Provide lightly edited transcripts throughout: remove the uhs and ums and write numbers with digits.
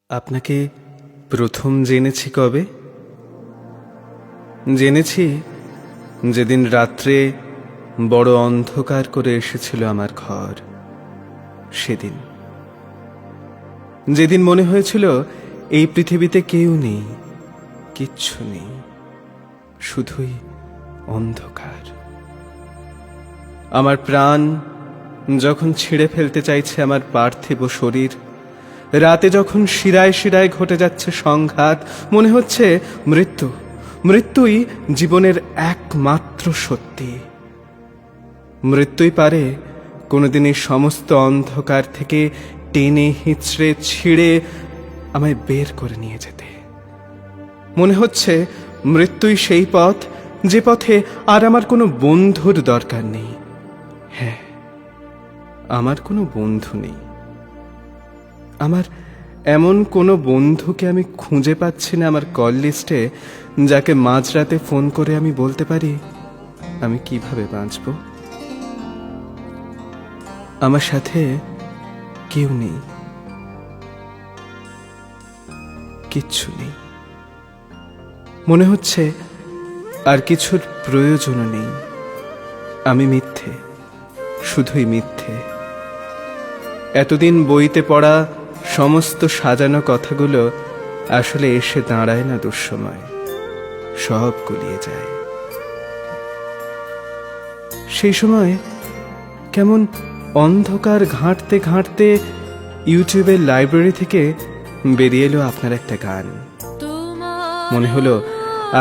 আপনাকে প্রথম জেনেছি কবে? জেনেছি যেদিন রাত্রে বড় অন্ধকার করে এসেছিল আমার ঘর। সেদিন, যেদিন মনে হয়েছিল এই পৃথিবীতে কেউ নেই, কিচ্ছু নেই, শুধুই অন্ধকার। আমার প্রাণ যখন ছিঁড়ে ফেলতে চাইছে আমার পার্থিব শরীর, রাতে যখন শিরায় শিরায় ঘটে যাচ্ছে সংঘাত, মনে হচ্ছে মৃত্যুই জীবনের একমাত্র সত্যি। মৃত্যুই পারে কোনোদিন এই সমস্ত অন্ধকার থেকে টেনে হিঁচড়ে ছিঁড়ে আমায় বের করে নিয়ে যেতে। মনে হচ্ছে মৃত্যুই সেই পথ, যে পথে আর আমার কোনো বন্ধুর দরকার নেই। হ্যাঁ, আমার কোনো বন্ধু নেই। আমার এমন কোনো বন্ধুকে আমি খুঁজে পাচ্ছি না আমার কল লিস্টে, যাকে মাঝরাতে ফোন করে আমি বলতে পারি আমি কিভাবে বাঁচব। আমার সাথে কেউ নেই, কিচ্ছু নেই। মনে হচ্ছে আর কিছুর প্রয়োজন নেই। আমি মিথ্যে, শুধুই মিথ্যে। এতদিন বইতে পড়া সমস্ত সাজানো কথাগুলো আসলে এসে দাঁড়ায় না দুঃসময়, সব গুলিয়ে যায়। সেই সময় কেমন অন্ধকার ঘাঁটতে ঘাঁটতে ইউটিউবের লাইব্রেরি থেকে বেরিয়ে এলো আপনার একটা গান। মনে হলো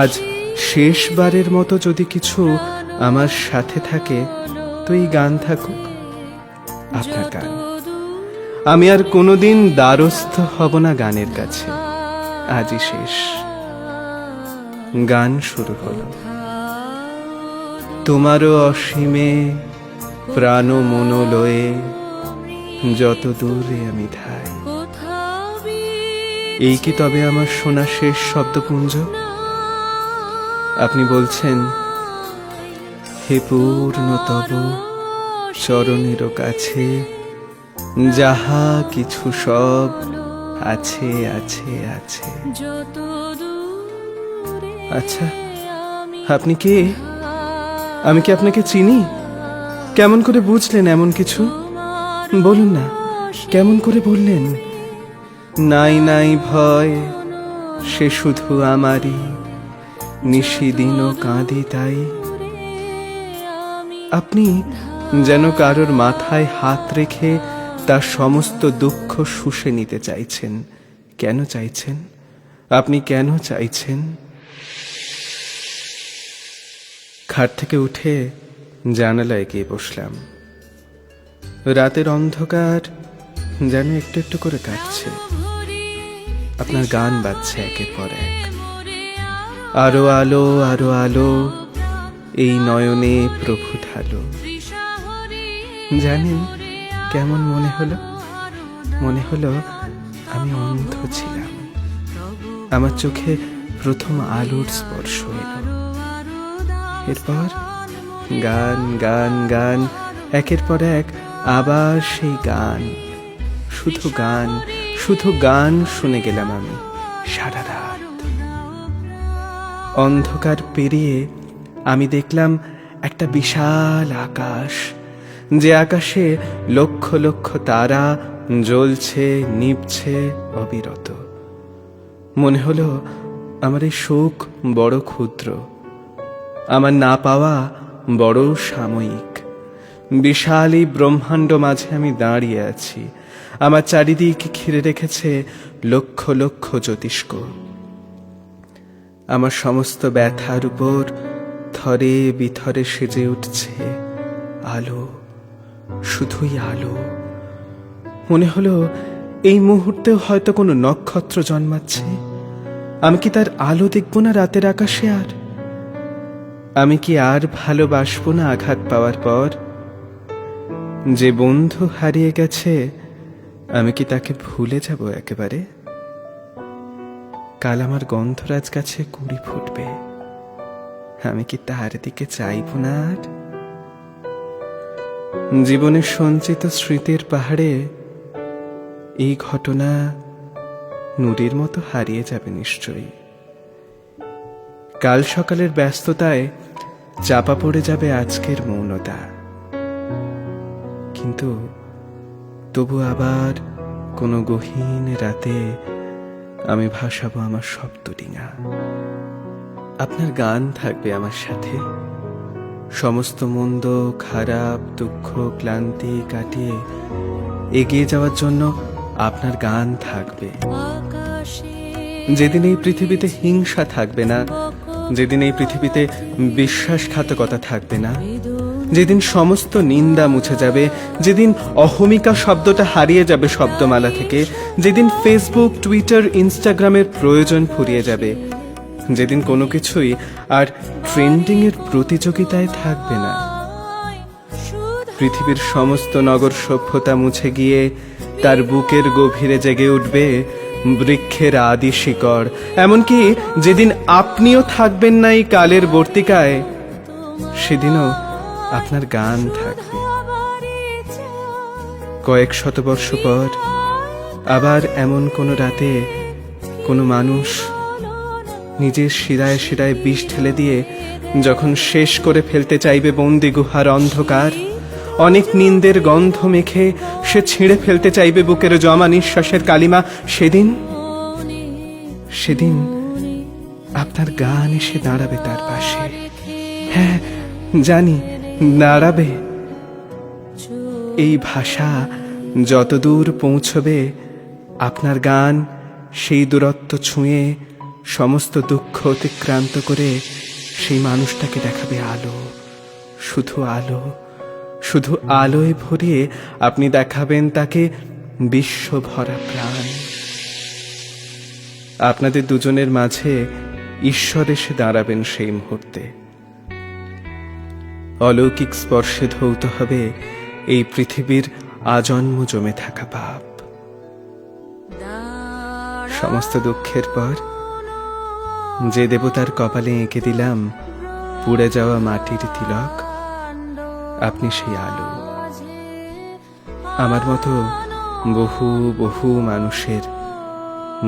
আজ শেষবারের মতো যদি কিছু আমার সাথে থাকে তো এই গান থাকুক, আপনার গান। আমি আর কোনোদিন দ্বারস্থ হব না গানের কাছে, আজই শেষ। গান শুরু হলো। তোমারও অসীমে প্রাণ মন লয়ে যত দূরে আমি ধাই। এই কি তবে আমার শোনা শেষ শব্দপুঞ্জ? আপনি বলছেন, হে পূর্ণ তব চরণের কাছে যাহা কিছু সব আছে আছে আছে। আচ্ছা, আপনি কে? আমি কি আপনাকে চিনি? কেমন করে বুঝলেন এমন কিছু? বলুন না, কেমন করে বললেন? নাই নাই ভয়, সে শুধু আমারই, নিশিদিন কাঁদি তাই। আপনি যেন কারোর মাথায় হাত রেখে তার সমস্ত দুঃখ শুষে নিতে চাইছেন। কেন চাইছেন? আপনি কেন চাইছেন? খাট থেকে উঠে জানালায় গিয়ে বসলাম। রাতের অন্ধকার যেন একটু একটু করে কাটছে। আপনার গান বাজছে একের পর এক। আরো আলো আরো আলো, এই নয়নে প্রভু ঢালো। জানেন কেমন মনে হলো? মনে হলো আমি অন্ধ ছিলাম। আমার চোখে প্রথম আলোর স্পর্শ এলো। এরপর গান গান গান, একের পর এক আবার সেই গান। শুধু গান, শুধু গান শুনে গেলাম আমি সারা রাত। অন্ধকার পেরিয়ে আমি দেখলাম একটা বিশাল আকাশ, যে আকাশে লক্ষ লক্ষ তারা জ্বলছে নিভছে অবিরত। মনে হলো আমার এই শোক বড় ক্ষুদ্র, আমার না পাওয়া বড় সাময়িক। বিশাল এই ব্রহ্মাণ্ড মাঝে আমি দাঁড়িয়ে আছি। আমার চারিদিক ঘিরে রেখেছে লক্ষ লক্ষ জ্যোতিষ্ক। আমার সমস্ত ব্যথার উপর থরে বিথরে সেজে উঠছে আলো, শুধুই আলো। মনে হলো এই মুহূর্তেও হয়তো কোনো নক্ষত্র জন্মাচ্ছে। আমি কি তার আলো দেখব না রাতের আকাশে? আর আমি কি আর ভালোবাসবো না আঘাত পাওয়ার পর? যে বন্ধু হারিয়ে গেছে, আমি কি তাকে ভুলে যাব একেবারে? কাল আমার গন্ধরাজ গাছে কুঁড়ি ফুটবে, আমি কি তার দিকে চাইব না আর? জীবনের সঞ্চিত স্মৃতির পাহাড়ে এই ঘটনা নুরির মতো হারিয়ে যাবে নিশ্চয়ই। কাল সকালের ব্যস্ততায় চাপা পড়ে যাবে আজকের মৌনতা, কিন্তু তবু আবার কোনো গহীন রাতে আমি ভাসাবো আমার শব্দ ডিঙা। আপনার গান থাকবে আমার সাথে, সমস্ত মন্দ খারাপ দুঃখ ক্লান্তি কাটিয়ে এগিয়ে যাওয়ার জন্য আপনার গান থাকবে। যেদিন এই পৃথিবীতে হিংসা থাকবে না, যেদিন এই পৃথিবীতে বিশ্বাসঘাতকতা থাকবে না, যেদিন সমস্ত নিন্দা মুছে যাবে, যেদিন অহমিকা শব্দটা হারিয়ে যাবে শব্দমালা থেকে, যেদিন ফেসবুক টুইটার ইনস্টাগ্রামের প্রয়োজন ফুরিয়ে যাবে, যেদিন কোনো কিছুই আর ট্রেন্ডিং এর প্রতিযোগিতায় থাকবে না, পৃথিবীর সমস্ত নগর সভ্যতা মুছে গিয়ে তার বুকের গভীরে জেগে উঠবে বৃক্ষের আদি শিকড়। এমনকি যেদিন আপনিও থাকবেন না এই কালের বর্তিকায়, সেদিনও আপনার গান থাকবে। কয়েক শতবর্ষ পর আবার এমন কোনো রাতে কোনো মানুষ নিজের শিরায় শিরায় বিষ ঢেলে দিয়ে যখন শেষ করে ফেলতে চাইবে বন্দি গুহার অন্ধকার, অনেক নিন্দের গন্ধ মেখে সে ছিঁড়ে ফেলতে চাইবে বুকের জমা নিঃশ্বাসের কালিমা, সেদিন আপনার গান এসে দাঁড়াবে তার পাশে। হ্যাঁ জানি, দাঁড়াবে। এই ভাষা যতদূর পৌঁছবে, আপনার গান সেই দূরত্ব ছুঁয়ে সমস্ত দুঃখ অতিক্রান্ত করে সেই মানুষটাকে দেখাবে আলো, শুধু আলো, শুধু আলোয় ভরিয়ে আপনি দেখাবেন তাকে বিশ্ব ভরা প্রাণ। আপনাদের দুজনের মাঝে ঈশ্বর এসে দাঁড়াবেন সেই মুহূর্তে। অলৌকিক স্পর্শে ধৌত হবে এই পৃথিবীর আজন্ম জমে থাকা পাপ। সমস্ত দুঃখের পর যে দেবতার কপালে এঁকে দিলাম পুড়ে যাওয়া মাটির তিলক, আপনি সেই আলো। আমার মতো বহু বহু মানুষের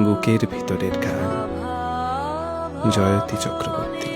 বুকের ভিতরের গান। জয়তী চক্রবর্তী।